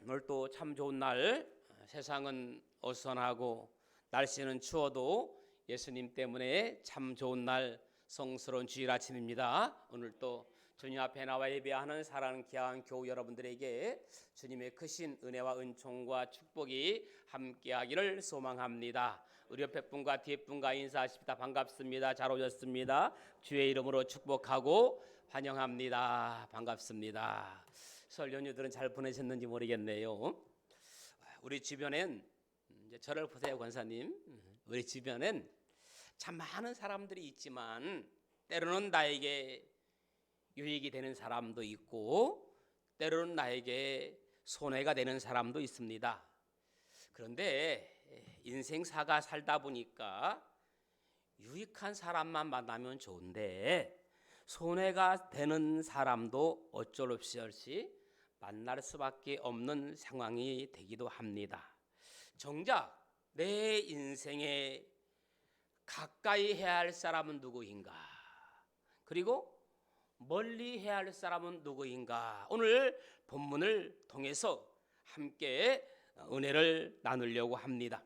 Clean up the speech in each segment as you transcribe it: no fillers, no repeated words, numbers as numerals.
오늘 또 참 좋은 날, 세상은 어수선하고 날씨는 추워도 예수님 때문에 참 좋은 날, 성스러운 주일 아침입니다. 오늘 또 주님 앞에 나와 예배하는 사랑하는 귀한 교우 여러분들에게 주님의 크신 은혜와 은총과 축복이 함께하기를 소망합니다. 우리 옆에 분과 뒤에 분과 인사하십니다. 반갑습니다. 잘 오셨습니다. 주의 이름으로 축복하고 환영합니다. 반갑습니다. 설 연휴들은 잘 보내셨는지 모르겠네요. 우리 주변엔, 이제 저를 보세요, 권사님. 우리 주변엔 참 많은 사람들이 있지만 때로는 나에게 유익이 되는 사람도 있고 때로는 나에게 손해가 되는 사람도 있습니다. 그런데 인생사가 살다 보니까 유익한 사람만 만나면 좋은데 손해가 되는 사람도 어쩔 수 없이 만날 수밖에 없는 상황이 되기도 합니다. 정작 내 인생에 가까이 해야 할 사람은 누구인가? 그리고 멀리 해야 할 사람은 누구인가? 오늘 본문을 통해서 함께 은혜를 나누려고 합니다.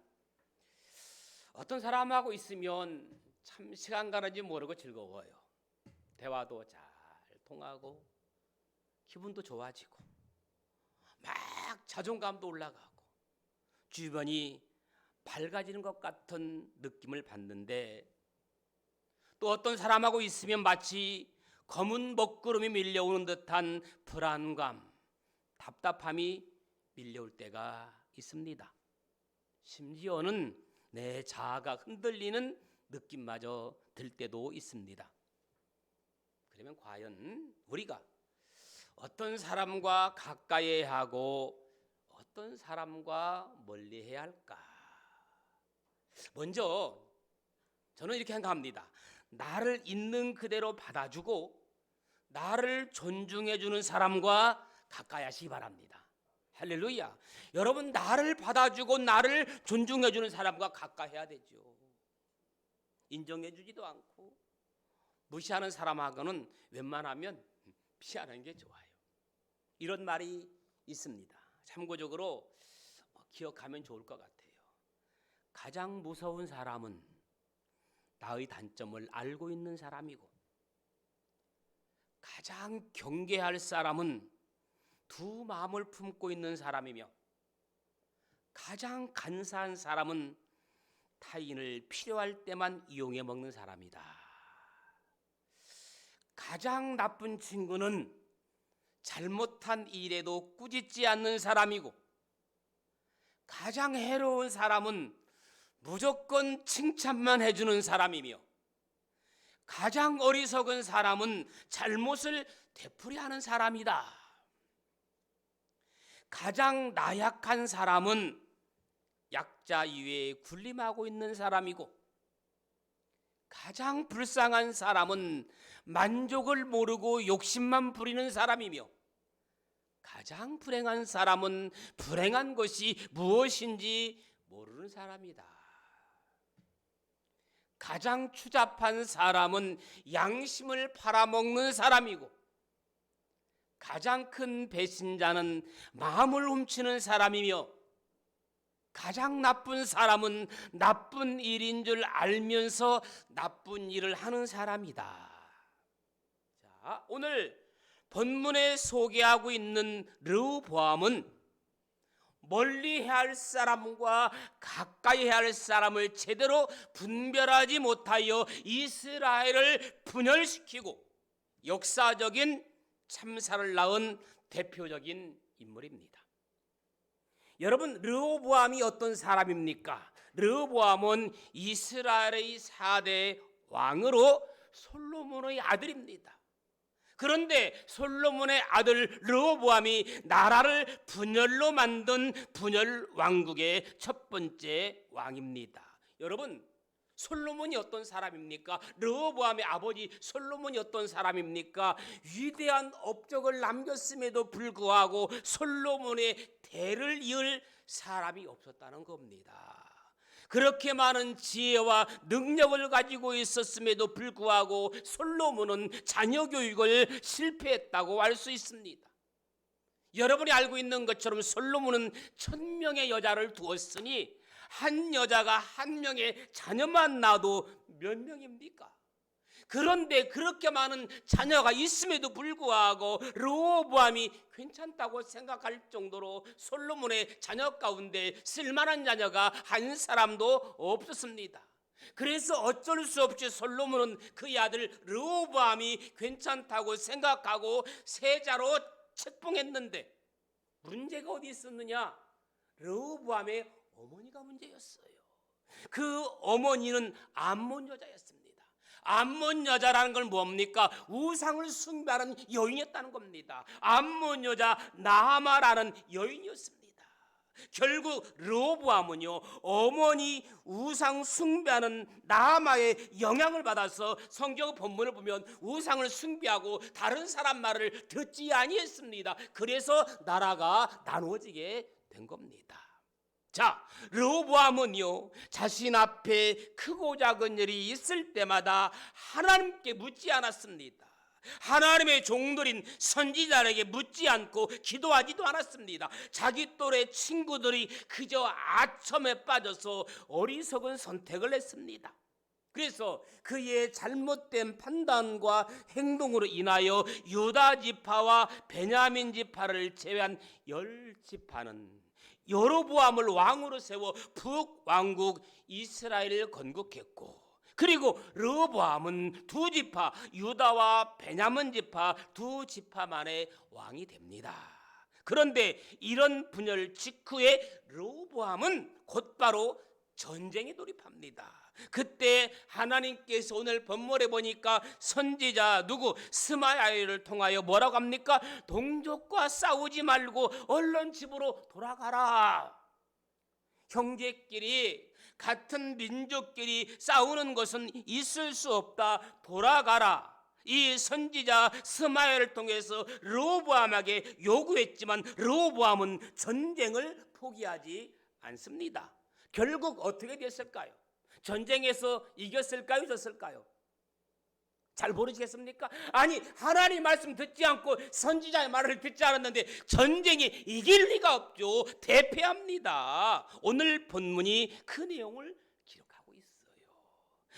어떤 사람하고 있으면 참 시간 가는지 모르고 즐거워요. 대화도 잘 통하고 기분도 좋아지고 막 자존감도 올라가고 주변이 밝아지는 것 같은 느낌을 받는데, 또 어떤 사람하고 있으면 마치 검은 먹구름이 밀려오는 듯한 불안감, 답답함이 밀려올 때가 있습니다. 심지어는 내 자아가 흔들리는 느낌마저 들 때도 있습니다. 그러면 과연 우리가 어떤 사람과 가까이 해야 하고 어떤 사람과 멀리 해야 할까? 먼저 저는 이렇게 생각합니다. 나를 있는 그대로 받아주고 나를 존중해주는 사람과 가까이 하시기 바랍니다. 할렐루야. 여러분, 나를 받아주고 나를 존중해주는 사람과 가까이 해야 되죠. 인정해주지도 않고 무시하는 사람하고는 웬만하면 피하는 게 좋아요. 이런 말이 있습니다. 참고적으로 기억하면 좋을 것 같아요. 가장 무서운 사람은 나의 단점을 알고 있는 사람이고, 가장 경계할 사람은 두 마음을 품고 있는 사람이며, 가장 간사한 사람은 타인을 필요할 때만 이용해 먹는 사람이다. 가장 나쁜 친구는 잘못한 일에도 꾸짖지 않는 사람이고, 가장 해로운 사람은 무조건 칭찬만 해주는 사람이며, 가장 어리석은 사람은 잘못을 되풀이하는 사람이다. 가장 나약한 사람은 약자 이외에 군림하고 있는 사람이고, 가장 불쌍한 사람은 만족을 모르고 욕심만 부리는 사람이며, 가장 불행한 사람은 불행한 것이 무엇인지 모르는 사람이다. 가장 추잡한 사람은 양심을 팔아먹는 사람이고, 가장 큰 배신자는 마음을 훔치는 사람이며, 가장 나쁜 사람은 나쁜 일인 줄 알면서 나쁜 일을 하는 사람이다. 자, 오늘 본문에 소개하고 있는 르호보암은 멀리 해야 할 사람과 가까이 해야 할 사람을 제대로 분별하지 못하여 이스라엘을 분열시키고 역사적인 참사를 낳은 대표적인 인물입니다. 여러분, 르호보암이 어떤 사람입니까? 르호보암은 이스라엘의 4대 왕으로 솔로몬의 아들입니다. 그런데 솔로몬의 아들 르호보암이 나라를 분열로 만든 분열 왕국의 첫 번째 왕입니다. 여러분, 솔로몬이 어떤 사람입니까? 르호보암의 아버지 솔로몬이 어떤 사람입니까? 위대한 업적을 남겼음에도 불구하고 솔로몬의 대를 이을 사람이 없었다는 겁니다. 그렇게 많은 지혜와 능력을 가지고 있었음에도 불구하고 솔로몬은 자녀 교육을 실패했다고 할 수 있습니다. 여러분이 알고 있는 것처럼 솔로몬은 1000명의 여자를 두었으니 한 여자가 한 명의 자녀만 낳아도 몇 명입니까? 그런데 그렇게 많은 자녀가 있음에도 불구하고 르호보암이 괜찮다고 생각할 정도로 솔로몬의 자녀 가운데 쓸만한 자녀가 한 사람도 없었습니다. 그래서 어쩔 수 없이 솔로몬은 그의 아들 르호보암이 괜찮다고 생각하고 세자로 책봉했는데 문제가 어디 있었느냐? 르호보암의 어머니가 문제였어요. 그 어머니는 암몬 여자였습니다. 암몬 여자라는 건 뭡니까? 우상을 숭배하는 여인이었다는 겁니다. 암몬 여자 나아마라는 여인이었습니다. 결국 르호보암은요, 어머니 우상 숭배하는 나아마의 영향을 받아서 성경 본문을 보면 우상을 숭배하고 다른 사람 말을 듣지 아니했습니다. 그래서 나라가 나누어지게 된 겁니다. 자, 르호보암은요, 자신 앞에 크고 작은 일이 있을 때마다 하나님께 묻지 않았습니다. 하나님의 종들인 선지자에게 묻지 않고 기도하지도 않았습니다. 자기 또래 친구들이 그저 아첨에 빠져서 어리석은 선택을 했습니다. 그래서 그의 잘못된 판단과 행동으로 인하여 유다 지파와 베냐민 지파를 제외한 10지파는 여로보암을 왕으로 세워 북왕국 이스라엘을 건국했고, 그리고 르호보암은 두 지파 유다와 베냐민 지파 두 지파만의 왕이 됩니다. 그런데 이런 분열 직후에 르호보암은 곧바로 전쟁에 돌입합니다. 그때 하나님께서 오늘 본문에 보니까 선지자 누구 스마야를 통하여 뭐라고 합니까? 동족과 싸우지 말고 얼른 집으로 돌아가라. 형제끼리 같은 민족끼리 싸우는 것은 있을 수 없다. 돌아가라. 이 선지자 스마야를 통해서 르호보암에게 요구했지만 르호보암은 전쟁을 포기하지 않습니다. 결국 어떻게 됐을까요? 전쟁에서 이겼을까요? 졌을까요? 잘 모르시겠습니까? 아니, 하나님 말씀 듣지 않고 선지자의 말을 듣지 않았는데 전쟁이 이길 리가 없죠. 대패합니다. 오늘 본문이 그 내용을 기록하고 있어요.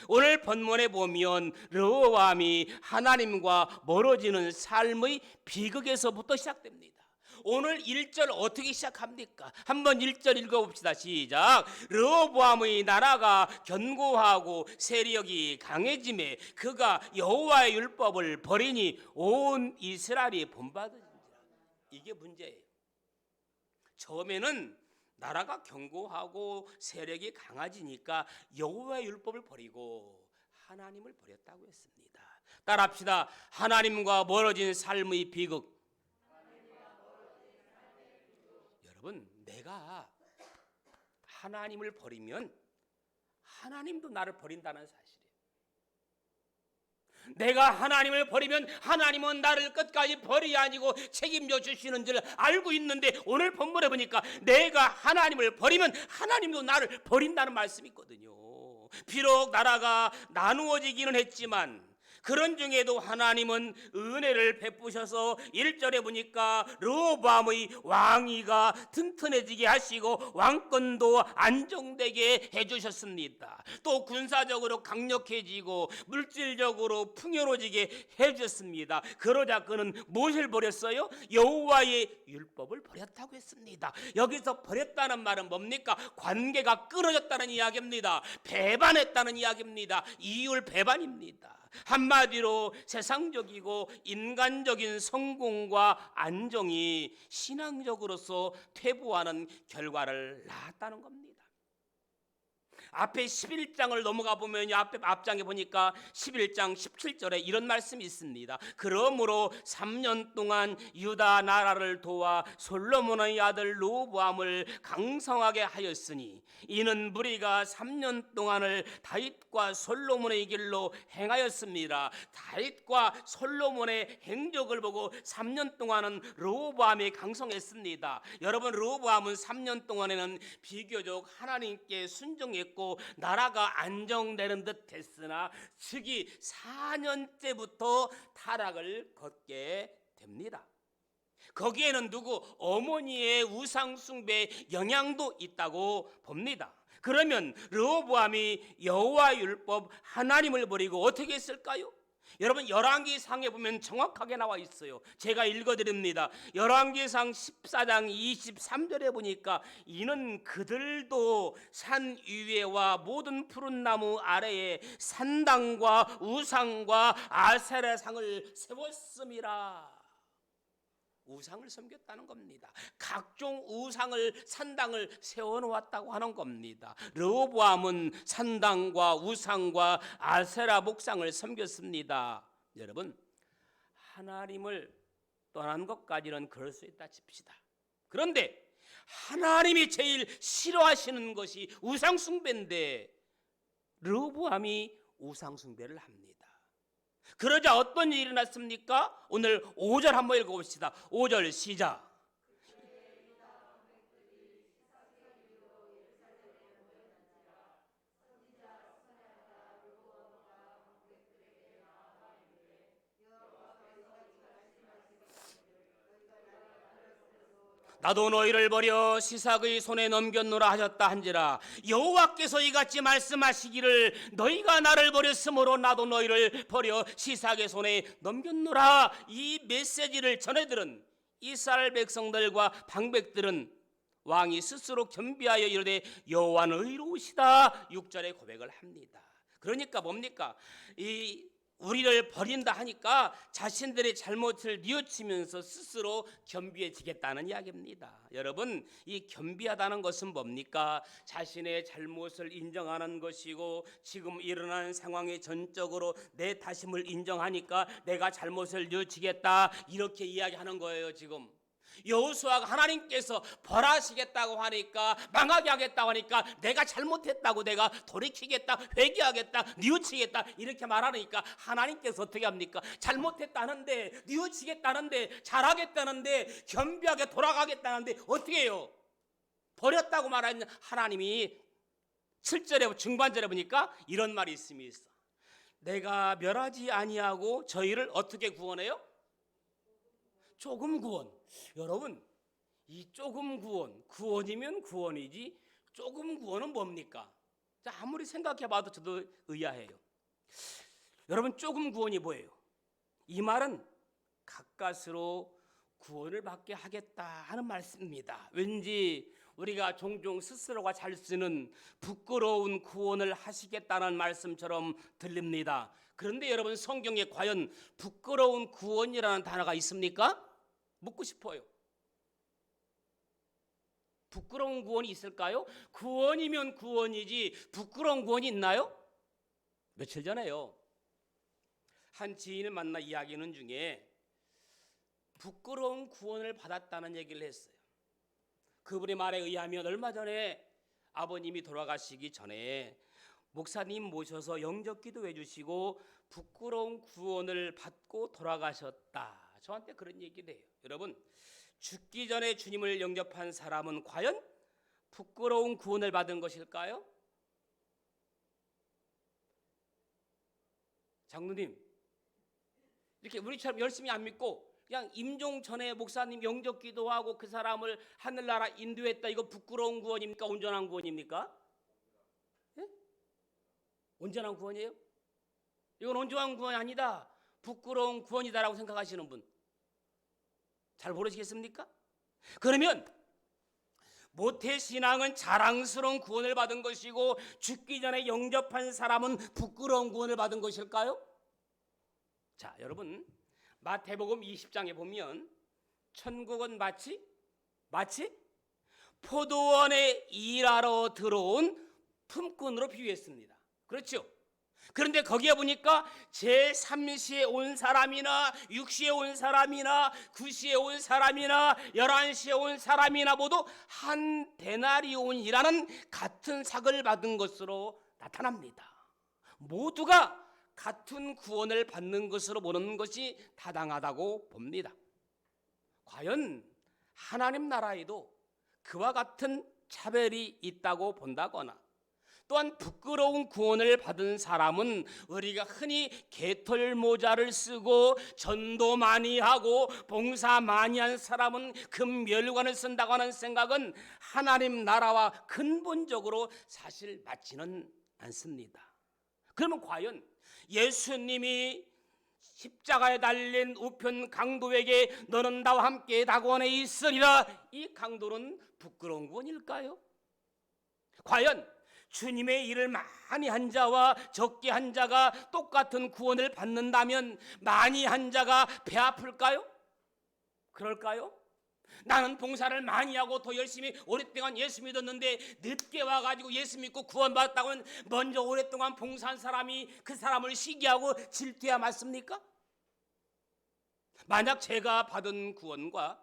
오늘 본문에 보면 르호보암이 하나님과 멀어지는 삶의 비극에서부터 시작됩니다. 오늘 1절 어떻게 시작합니까? 한번 1절 읽어봅시다. 시작. 르호보암의 나라가 견고하고 세력이 강해짐에 그가 여호와의 율법을 버리니 온 이스라엘이 본받으니라. 이게 문제예요. 처음에는 나라가 견고하고 세력이 강해지니까 여호와의 율법을 버리고 하나님을 버렸다고 했습니다. 따라합시다. 하나님과 멀어진 삶의 비극. 여러분, 내가 하나님을 버리면 하나님도 나를 버린다는 사실이에요. 내가 하나님을 버리면 하나님은 나를 끝까지 버리지 아니고 책임져 주시는 줄 알고 있는데 오늘 본문에 보니까 내가 하나님을 버리면 하나님도 나를 버린다는 말씀이 있거든요. 비록 나라가 나누어지기는 했지만 그런 중에도 하나님은 은혜를 베푸셔서 1절에 보니까 르호보암의 왕위가 튼튼해지게 하시고 왕권도 안정되게 해주셨습니다. 또 군사적으로 강력해지고 물질적으로 풍요로워지게 해주셨습니다. 그러자 그는 무엇을 버렸어요? 여호와의 율법을 버렸다고 했습니다. 여기서 버렸다는 말은 뭡니까? 관계가 끊어졌다는 이야기입니다. 배반했다는 이야기입니다. 이율 배반입니다. 한마디로 세상적이고 인간적인 성공과 안정이 신앙적으로서 퇴보하는 결과를 낳았다는 겁니다. 앞에 11장을 넘어가 보면 앞장에 보니까 11장 17절에 이런 말씀이 있습니다. 그러므로 3년 동안 유다 나라를 도와 솔로몬의 아들 르호보암을 강성하게 하였으니 이는 무리가 3년 동안을 다윗과 솔로몬의 길로 행하였습니다. 다윗과 솔로몬의 행적을 보고 3년 동안은 르호보암이 강성했습니다. 여러분, 르호보암은 3년 동안에는 비교적 하나님께 순종했고 나라가 안정되는 듯 했으나 즉위 4년째부터 타락을 걷게 됩니다. 거기에는 누구 어머니의 우상 숭배의 영향도 있다고 봅니다. 그러면 르호보암이 여호와 율법 하나님을 버리고 어떻게 했을까요? 여러분 열왕기상에 보면 정확하게 나와 있어요. 제가 읽어드립니다. 열왕기상 14장 23절에 보니까 이는 그들도 산 위에와 모든 푸른 나무 아래에 산당과 우상과 아세라상을 세웠음이라. 우상을 섬겼다는 겁니다. 각종 우상을 산당을 세워놓았다고 하는 겁니다. 르호보암은 산당과 우상과 아세라 목상을 섬겼습니다. 여러분 하나님을 떠난 것까지는 그럴 수 있다 칩시다. 그런데 하나님이 제일 싫어하시는 것이 우상 숭배인데 르호보암이 우상 숭배를 합니다. 그러자 어떤 일이 일어났습니까? 오늘 5절 한번 읽어봅시다. 5절 시작. 나도 너희를 버려 시삭의 손에 넘겼노라 하셨다 한지라. 여호와께서 이같이 말씀하시기를 너희가 나를 버렸으므로 나도 너희를 버려 시삭의 손에 넘겼노라. 이 메시지를 전해들은 이스라엘 백성들과 방백들은 왕이 스스로 겸비하여 이르되 여호와는 의로우시다 6절에 고백을 합니다. 그러니까 뭡니까? 우리를 버린다 하니까 자신들의 잘못을 뉘우치면서 스스로 겸비해지겠다는 이야기입니다. 여러분 이 겸비하다는 것은 뭡니까? 자신의 잘못을 인정하는 것이고 지금 일어난 상황에 전적으로 내 탓임을 인정하니까 내가 잘못을 뉘우치겠다 이렇게 이야기하는 거예요. 지금 여호수아가 하나님께서 벌하시겠다고 하니까 망하게 하겠다고 하니까 내가 잘못했다고 내가 돌이키겠다 회개하겠다 뉘우치겠다 이렇게 말하니까 하나님께서 어떻게 합니까? 잘못했다는데 뉘우치겠다는데 잘하겠다는데 겸비하게 돌아가겠다는데 어떻게 해요? 버렸다고 말하는 하나님이 7절에 중반절에 보니까 이런 말이 있습니다. 내가 멸하지 아니하고 저희를 어떻게 구원해요? 조금 구원. 여러분 이 조금 구원이면 구원이지 조금 구원은 뭡니까? 자, 아무리 생각해봐도 저도 의아해요. 여러분 조금 구원이 뭐예요? 이 말은 가까스로 구원을 받게 하겠다 하는 말씀입니다. 왠지 우리가 종종 스스로가 잘 쓰는 부끄러운 구원을 하시겠다는 말씀처럼 들립니다. 그런데 여러분 성경에 과연 부끄러운 구원이라는 단어가 있습니까? 묻고 싶어요. 부끄러운 구원이 있을까요? 구원이면 구원이지 부끄러운 구원이 있나요? 며칠 전에요 한 지인을 만나 이야기하는 중에 부끄러운 구원을 받았다는 얘기를 했어요. 그분의 말에 의하면 얼마 전에 아버님이 돌아가시기 전에 목사님 모셔서 영접 기도해 주시고 부끄러운 구원을 받고 돌아가셨다. 저한테 그런 얘기를 해요. 여러분 죽기 전에 주님을 영접한 사람은 과연 부끄러운 구원을 받은 것일까요? 장로님 이렇게 우리처럼 열심히 안 믿고 그냥 임종 전에 목사님 영접 기도하고 그 사람을 하늘나라 인도했다. 이거 부끄러운 구원입니까? 온전한 구원입니까? 예? 온전한 구원이에요? 이건 온전한 구원이 아니다. 부끄러운 구원이다라고 생각하시는 분 잘 모르시겠습니까? 그러면 모태신앙은 자랑스러운 구원을 받은 것이고 죽기 전에 영접한 사람은 부끄러운 구원을 받은 것일까요? 자, 여러분 마태복음 20장에 보면 천국은 마치 포도원에 일하러 들어온 품꾼으로 비유했습니다. 그렇죠? 그런데 거기에 보니까 제3시에 온 사람이나 6시에 온 사람이나 9시에 온 사람이나 11시에 온 사람이나 모두 한 데나리온이라는 같은 삭을 받은 것으로 나타납니다. 모두가 같은 구원을 받는 것으로 보는 것이 타당하다고 봅니다. 과연 하나님 나라에도 그와 같은 차별이 있다고 본다거나 또한 부끄러운 구원을 받은 사람은 우리가 흔히 개털 모자를 쓰고 전도 많이 하고 봉사 많이 한 사람은 금멸관을 쓴다고 하는 생각은 하나님 나라와 근본적으로 사실 맞지는 않습니다. 그러면 과연 예수님이 십자가에 달린 우편 강도에게 너는 나와 함께 낙원에 있으리라, 이 강도는 부끄러운 구원일까요? 과연 주님의 일을 많이 한 자와 적게 한 자가 똑같은 구원을 받는다면 많이 한 자가 배 아플까요? 그럴까요? 나는 봉사를 많이 하고 더 열심히 오랫동안 예수 믿었는데 늦게 와가지고 예수 믿고 구원받았다고 하면 먼저 오랫동안 봉사한 사람이 그 사람을 시기하고 질투해야 맞습니까? 만약 제가 받은 구원과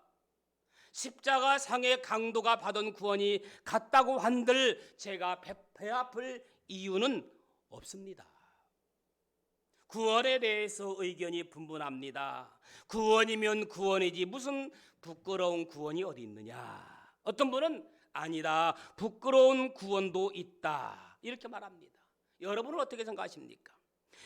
십자가 상의 강도가 받은 구원이 같다고 한들 제가 배 아플 이유는 없습니다. 구원에 대해서 의견이 분분합니다. 구원이면 구원이지 무슨 부끄러운 구원이 어디 있느냐. 어떤 분은 아니다, 부끄러운 구원도 있다, 이렇게 말합니다. 여러분은 어떻게 생각하십니까?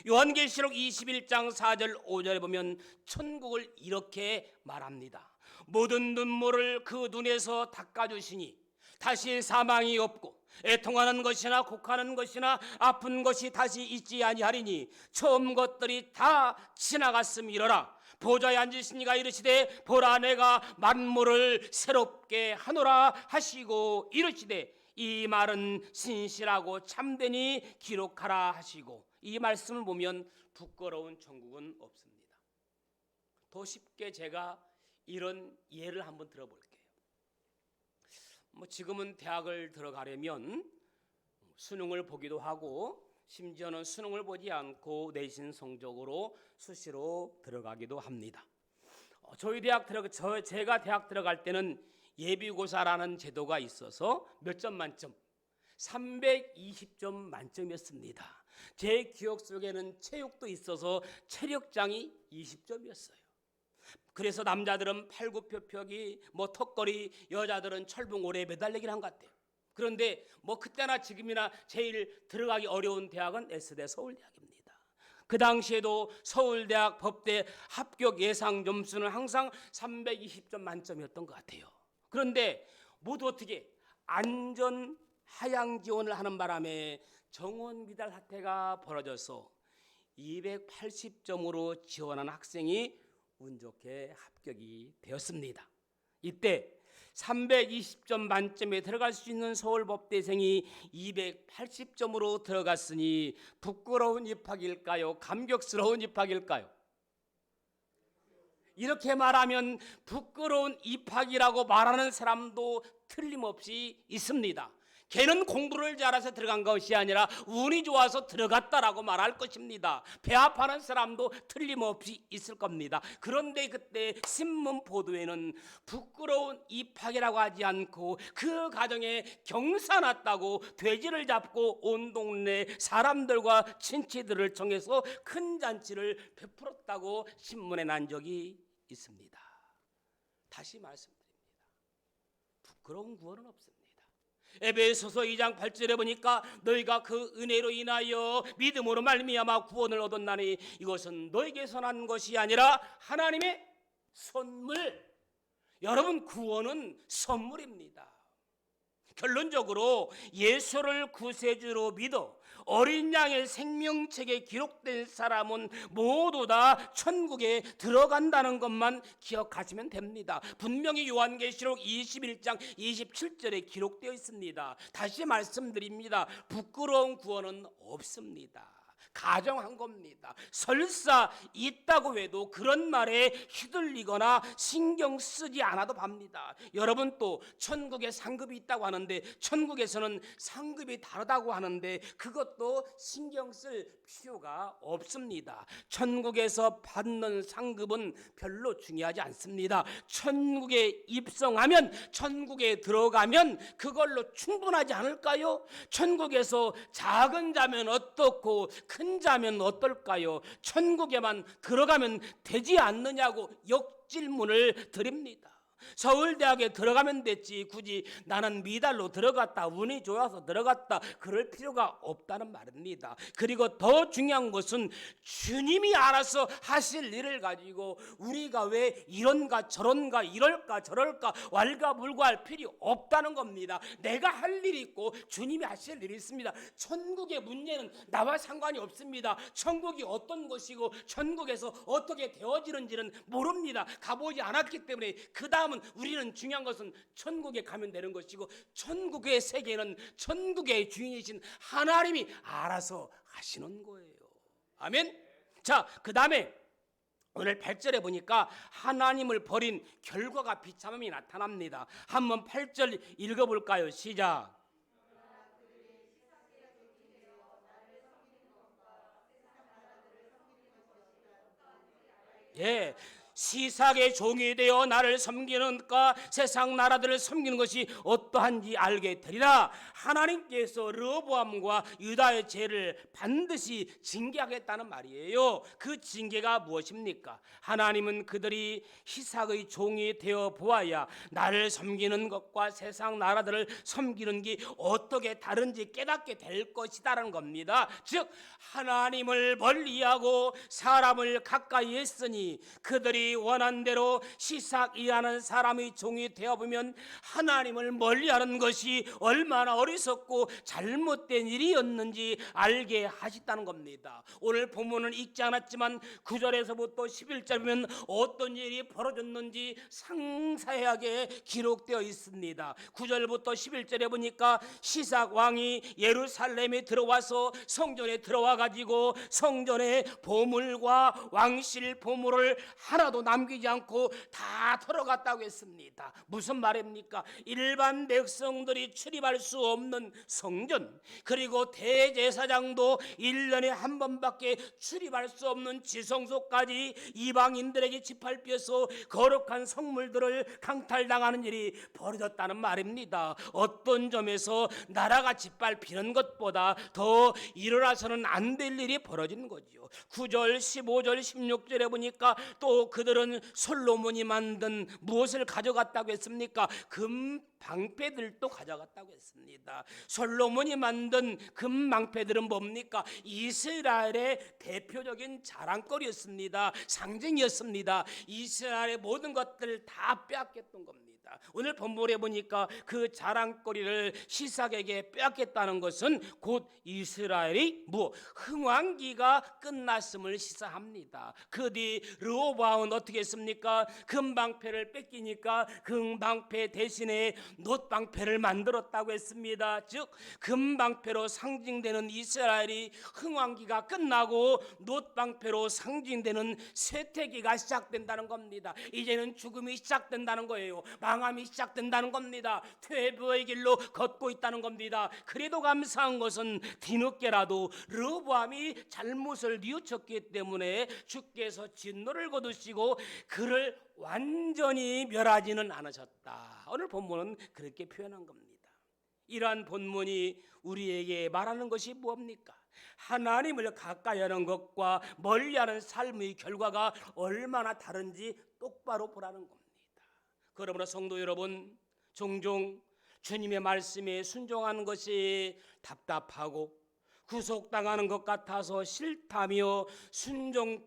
요한계시록 21장 4절 5절에 보면 천국을 이렇게 말합니다. 모든 눈물을 그 눈에서 닦아주시니 다시 사망이 없고 애통하는 것이나 곡하는 것이나 아픈 것이 다시 있지 아니하리니 처음 것들이 다 지나갔음이로라. 보좌에 앉으신 이가 이르시되 보라 내가 만물을 새롭게 하노라 하시고 이르시되 이 말은 신실하고 참되니 기록하라 하시고, 이 말씀을 보면 부끄러운 천국은 없습니다. 더 쉽게 제가 이런 예를 한번 들어볼게요. 지금은 대학을 들어가려면 수능을 보기도 하고 심지어는 수능을 보지 않고 내신 성적으로 수시로 들어가기도 합니다. 제가 대학 들어갈 때는 예비고사라는 제도가 있어서 몇 점 만점? 320점 만점이었습니다. 제 기억 속에는 체육도 있어서 체력장이 20점이었어요. 그래서 남자들은 팔굽혀펴기, 턱걸이, 여자들은 철봉 오래 매달리기를 한 것 같아요. 그런데 그때나 지금이나 제일 들어가기 어려운 대학은 S대 서울대학입니다. 그 당시에도 서울대학 법대 합격 예상 점수는 항상 320점 만점이었던 것 같아요. 그런데 모두 어떻게 안전 하향 지원을 하는 바람에 정원 미달 사태가 벌어져서 280점으로 지원한 학생이 운 좋게 합격이 되었습니다. 이때 320점 만점에 들어갈 수 있는 서울법대생이 280점으로 들어갔으니 부끄러운 입학일까요? 감격스러운 입학일까요? 이렇게 말하면 부끄러운 입학이라고 말하는 사람도 틀림없이 있습니다. 걔는 공부를 잘해서 들어간 것이 아니라 운이 좋아서 들어갔다라고 말할 것입니다. 배 아파하는 사람도 틀림없이 있을 겁니다. 그런데 그때 신문 보도에는 부끄러운 입학이라고 하지 않고 그 가정에 경사 났다고 돼지를 잡고 온 동네 사람들과 친치들을 청해서 큰 잔치를 베풀었다고 신문에 난 적이 있습니다. 다시 말씀드립니다. 부끄러운 구원은 없습니다. 에베소서 2장 8절에 보니까 너희가 그 은혜로 인하여 믿음으로 말미암아 구원을 얻었나니 이것은 너에게서 난 것이 아니라 하나님의 선물. 여러분, 구원은 선물입니다. 결론적으로 예수를 구세주로 믿어 어린 양의 생명책에 기록된 사람은 모두 다 천국에 들어간다는 것만 기억하시면 됩니다. 분명히 요한계시록 21장 27절에 기록되어 있습니다. 다시 말씀드립니다. 부끄러운 구원은 없습니다. 가정한 겁니다. 설사 있다고 해도 그런 말에 휘둘리거나 신경 쓰지 않아도 팝니다. 여러분, 또 천국에 상급이 있다고 하는데 천국에서는 상급이 다르다고 하는데 그것도 신경 쓸 필요가 없습니다. 천국에서 받는 상급은 별로 중요하지 않습니다. 천국에 입성하면, 천국에 들어가면 그걸로 충분하지 않을까요? 천국에서 작은 자면 어떻고 큰 자면 어떨까요? 천국에만 들어가면 되지 않느냐고 역질문을 드립니다. 서울대학에 들어가면 됐지 굳이 나는 미달로 들어갔다 운이 좋아서 들어갔다 그럴 필요가 없다는 말입니다. 그리고 더 중요한 것은 주님이 알아서 하실 일을 가지고 우리가 왜 이런가 저런가 이럴까 저럴까 왈가불가할 필요 없다는 겁니다. 내가 할 일이 있고 주님이 하실 일이 있습니다. 천국의 문제는 나와 상관이 없습니다. 천국이 어떤 것이고 천국에서 어떻게 되어지는지는 모릅니다. 가보지 않았기 때문에 그 다음은 우리는 중요한 것은 천국에 가면 되는 것이고 천국의 세계는 천국의 주인이신 하나님이 알아서 하시는 거예요. 아멘. 자, 그 다음에 오늘 8절에 보니까 하나님을 버린 결과가 비참함이 나타납니다. 한번 8절 읽어볼까요? 시작. 예, 시삭의 종이 되어 나를 섬기는가 세상 나라들을 섬기는 것이 어떠한지 알게 되리라. 하나님께서 르호보암과 유다의 죄를 반드시 징계하겠다는 말이에요. 그 징계가 무엇입니까? 하나님은 그들이 시삭의 종이 되어 보아야 나를 섬기는 것과 세상 나라들을 섬기는 게 어떻게 다른지 깨닫게 될 것이다라는 겁니다. 즉 하나님을 멀리하고 사람을 가까이 했으니 그들이 원한 대로 시삭이라는 사람의 종이 되어보면 하나님을 멀리하는 것이 얼마나 어리석고 잘못된 일이었는지 알게 하셨다는 겁니다. 오늘 본문은 읽지 않았지만 9절에서부터 11절 보면 어떤 일이 벌어졌는지 상세하게 기록되어 있습니다. 9절부터 11절에 보니까 시삭 왕이 예루살렘에 들어와서 성전에 들어와 가지고 성전의 보물과 왕실 보물을 하나도 남기지 않고 다 털어갔다고 했습니다. 무슨 말입니까? 일반 백성들이 출입할 수 없는 성전, 그리고 대제사장도 1년에 한 번밖에 출입할 수 없는 지성소까지 이방인들에게 짓밟혀서 거룩한 성물들을 강탈당하는 일이 벌어졌다는 말입니다. 어떤 점에서 나라가 짓밟히는 것보다 더 일어나서는 안 될 일이 벌어진 거죠. 9절, 15절, 16절에 보니까 또 그들은 솔로몬이 만든 무엇을 가져갔다고 했습니까? 금 방패들도 가져갔다고 했습니다. 솔로몬이 만든 금 방패들은 뭡니까? 이스라엘의 대표적인 자랑거리였습니다. 상징이었습니다. 이스라엘의 모든 것들을 다 빼앗겼던 겁니다. 오늘 본문에 보니까 그 자랑거리를 시삭에게 빼앗겼다는 것은 곧 이스라엘이 흥왕기가 끝났음을 시사합니다. 그 뒤 르호보암은 어떻게 했습니까? 금방패를 뺏기니까 금방패 대신에 놋방패를 만들었다고 했습니다. 즉 금방패로 상징되는 이스라엘이 흥왕기가 끝나고 놋방패로 상징되는 쇠퇴기가 시작된다는 겁니다. 이제는 죽음이 시작된다는 거예요. 망함이 시작된다는 겁니다. 퇴보의 길로 걷고 있다는 겁니다. 그래도 감사한 것은 뒤늦게라도 르호보암이 잘못을 뉘우쳤기 때문에 주께서 진노를 거두시고 그를 완전히 멸하지는 않으셨다. 오늘 본문은 그렇게 표현한 겁니다. 이러한 본문이 우리에게 말하는 것이 무엇입니까? 하나님을 가까이 하는 것과 멀리하는 삶의 결과가 얼마나 다른지 똑바로 보라는 겁니다. 그러므로 성도 여러분, 종종 주님의 말씀에 순종하는 것이 답답하고 구속당하는 것 같아서 싫다며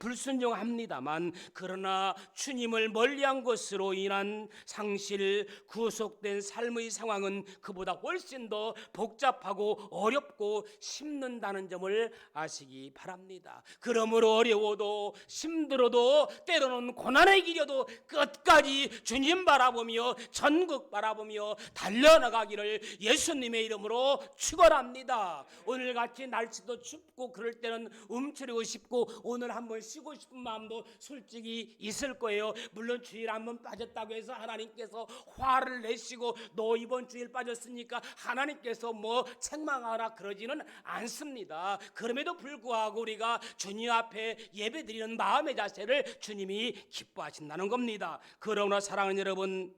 불순종합니다만, 그러나 주님을 멀리한 것으로 인한 상실, 구속된 삶의 상황은 그보다 훨씬 더 복잡하고 어렵고 힘든다는 점을 아시기 바랍니다. 그러므로 어려워도 힘들어도 때로는 고난의 길이어도 끝까지 주님 바라보며 전국 바라보며 달려나가기를 예수님의 이름으로 축원합니다. 오늘같이 날씨도 춥고 그럴 때는 움츠리고 싶고 오늘 한번 쉬고 싶은 마음도 솔직히 있을 거예요. 물론 주일 한번 빠졌다고 해서 하나님께서 화를 내시고 너 이번 주일 빠졌으니까 하나님께서 책망하라 그러지는 않습니다. 그럼에도 불구하고 우리가 주님 앞에 예배드리는 마음의 자세를 주님이 기뻐하신다는 겁니다. 그러나 사랑하는 여러분,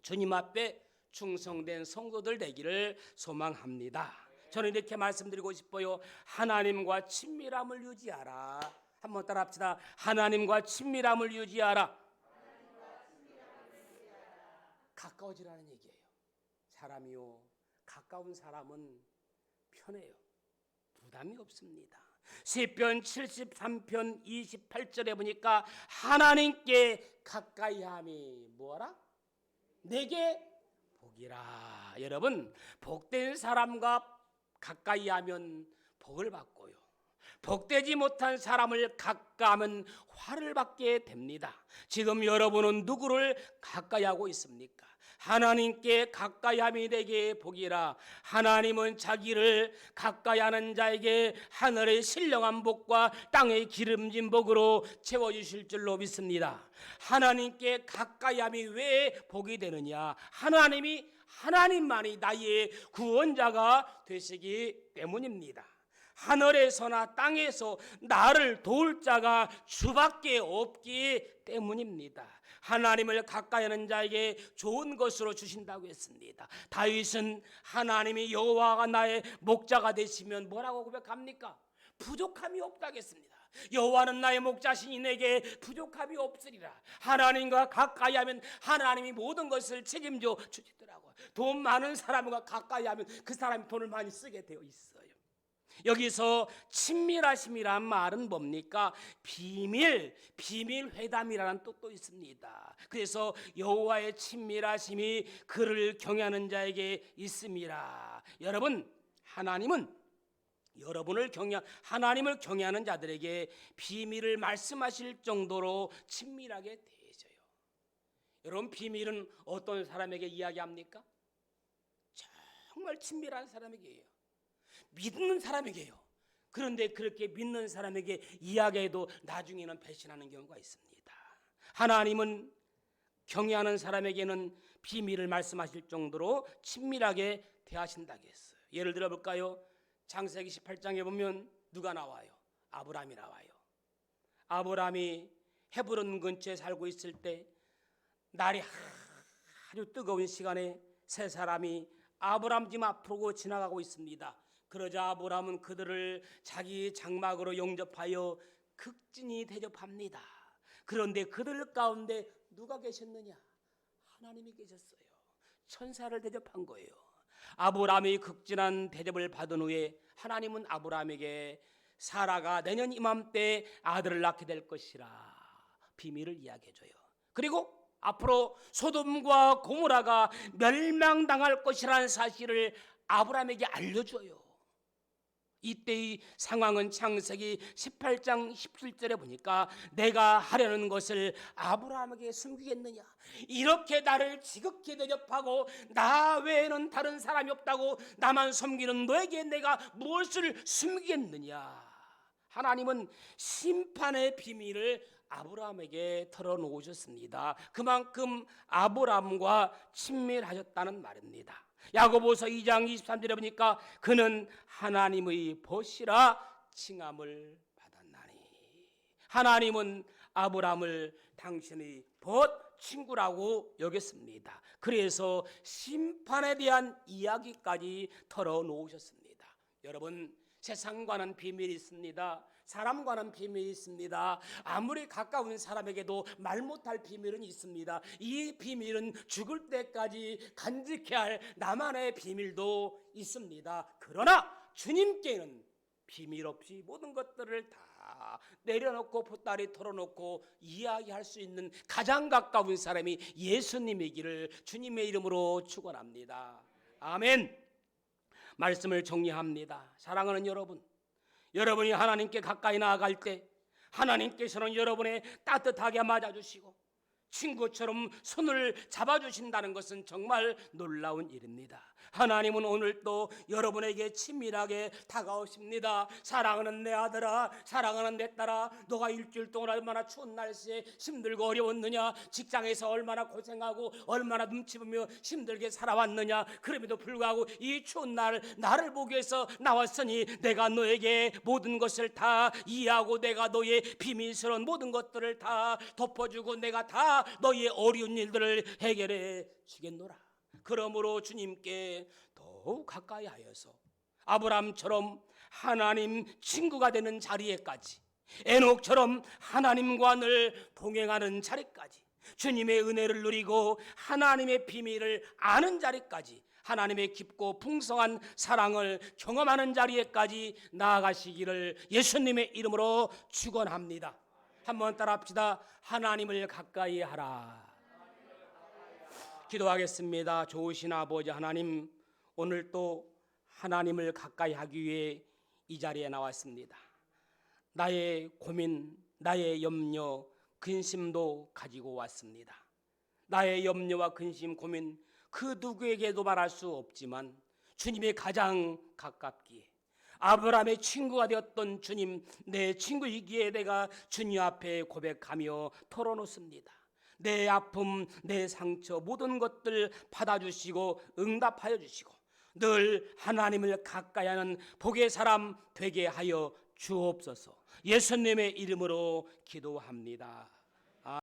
주님 앞에 충성된 성도들 되기를 소망합니다. 저는 이렇게 말씀드리고 싶어요. 하나님과 친밀함을 유지하라. 한번 따라합시다. 하나님과 친밀함을 유지하라. 가까워지라는 얘기예요. 사람이요, 가까운 사람은 편해요. 부담이 없습니다. 시편 73편 28절에 보니까 하나님께 가까이함이 뭐라? 내게 복이라. 여러분, 복된 사람과 가까이하면 복을 받고요, 복되지 못한 사람을 가까이하면 화를 받게 됩니다. 지금 여러분은 누구를 가까이하고 있습니까? 하나님께 가까이함이 되게 복이라. 하나님은 자기를 가까이하는 자에게 하늘의 신령한 복과 땅의 기름진 복으로 채워주실 줄로 믿습니다. 하나님께 가까이함이 왜 복이 되느냐? 하나님만이 나의 구원자가 되시기 때문입니다. 하늘에서나 땅에서 나를 도울 자가 주밖에 없기 때문입니다. 하나님을 가까이하는 자에게 좋은 것으로 주신다고 했습니다. 다윗은 하나님이 여호와가 나의 목자가 되시면 뭐라고 고백합니까? 부족함이 없다고 했습니다. 여호와는 나의 목자시니 내게 부족함이 없으리라. 하나님과 가까이하면 하나님이 모든 것을 책임져 주시더라고요. 돈 많은 사람과 가까이하면 그 사람이 돈을 많이 쓰게 되어 있어요. 여기서 친밀하심이란 말은 뭡니까? 비밀 회담이라는 뜻도 있습니다. 그래서 여호와의 친밀하심이 그를 경외하는 자에게 있습니다. 여러분, 하나님은 하나님을 경외하는 자들에게 비밀을 말씀하실 정도로 친밀하게 대해져요. 여러분, 비밀은 어떤 사람에게 이야기합니까? 정말 친밀한 사람에게요, 믿는 사람에게요. 그런데 그렇게 믿는 사람에게 이야기해도 나중에는 배신하는 경우가 있습니다. 하나님은 경외하는 사람에게는 비밀을 말씀하실 정도로 친밀하게 대하신다고 했어요. 예를 들어 볼까요? 창세기 18장에 보면 누가 나와요? 아브라함이 나와요. 아브라함이 헤브론 근처에 살고 있을 때 날이 아주 뜨거운 시간에 세 사람이 아브라함 집 앞으로 지나가고 있습니다. 그러자 아브라함은 그들을 자기 장막으로 영접하여 극진히 대접합니다. 그런데 그들 가운데 누가 계셨느냐? 하나님이 계셨어요. 천사를 대접한 거예요. 아브라함이 극진한 대접을 받은 후에 하나님은 아브라함에게 사라가 내년 이맘때 아들을 낳게 될 것이라 비밀을 이야기해줘요. 그리고 앞으로 소돔과 고모라가 멸망당할 것이라는 사실을 아브라함에게 알려줘요. 이때의 상황은 창세기 18장 17절에 보니까 내가 하려는 것을 아브라함에게 숨기겠느냐? 이렇게 나를 지극히 대접하고 나 외에는 다른 사람이 없다고 나만 섬기는 너에게 내가 무엇을 숨기겠느냐? 하나님은 심판의 비밀을 아브라함에게 털어놓으셨습니다. 그만큼 아브라함과 친밀하셨다는 말입니다. 야고보서 2장 23절에 보니까 그는 하나님의 벗이라 칭함을 받았나니. 하나님은 아브라함을 당신의 벗 친구라고 여겼습니다. 그래서 심판에 대한 이야기까지 털어놓으셨습니다. 여러분, 세상과는 비밀이 있습니다. 사람과는 비밀이 있습니다. 아무리 가까운 사람에게도 말 못할 비밀은 있습니다. 이 비밀은 죽을 때까지 간직해야 할 나만의 비밀도 있습니다. 그러나 주님께는 비밀 없이 모든 것들을 다 내려놓고 보따리 털어놓고 이야기할 수 있는 가장 가까운 사람이 예수님이기를 주님의 이름으로 축원합니다. 아멘. 말씀을 정리합니다. 사랑하는 여러분, 여러분이 하나님께 가까이 나아갈 때 하나님께서는 여러분의 따뜻하게 맞아주시고 친구처럼 손을 잡아주신다는 것은 정말 놀라운 일입니다. 하나님은 오늘도 여러분에게 친밀하게 다가오십니다. 사랑하는 내 아들아, 사랑하는 내 딸아, 너가 일주일 동안 얼마나 추운 날씨에 힘들고 어려웠느냐, 직장에서 얼마나 고생하고 얼마나 눈치 보며 힘들게 살아왔느냐. 그럼에도 불구하고 이 추운 날 나를 보기 위해서 나왔으니 내가 너에게 모든 것을 다 이해하고 내가 너의 비밀스러운 모든 것들을 다 덮어주고 내가 다 너의 어려운 일들을 해결해 주겠노라. 그러므로 주님께 더욱 가까이 하여서 아브라함처럼 하나님 친구가 되는 자리에까지, 에녹처럼 하나님과 늘 동행하는 자리까지, 주님의 은혜를 누리고 하나님의 비밀을 아는 자리까지, 하나님의 깊고 풍성한 사랑을 경험하는 자리에까지 나아가시기를 예수님의 이름으로 축원합니다. 한번 따라합시다. 하나님을 가까이 하라. 기도하겠습니다. 좋으신 아버지 하나님, 오늘 또 하나님을 가까이 하기 위해 이 자리에 나왔습니다. 나의 고민, 나의 염려, 근심도 가지고 왔습니다. 나의 염려와 근심, 고민 그 누구에게도 말할 수 없지만 주님이 가장 가깝기에, 아브라함의 친구가 되었던 주님, 내 친구이기에 내가 주님 앞에 고백하며 털어놓습니다. 내 아픔, 내 상처 모든 것들 받아주시고 응답하여 주시고 늘 하나님을 가까이 하는 복의 사람 되게 하여 주옵소서. 예수님의 이름으로 기도합니다.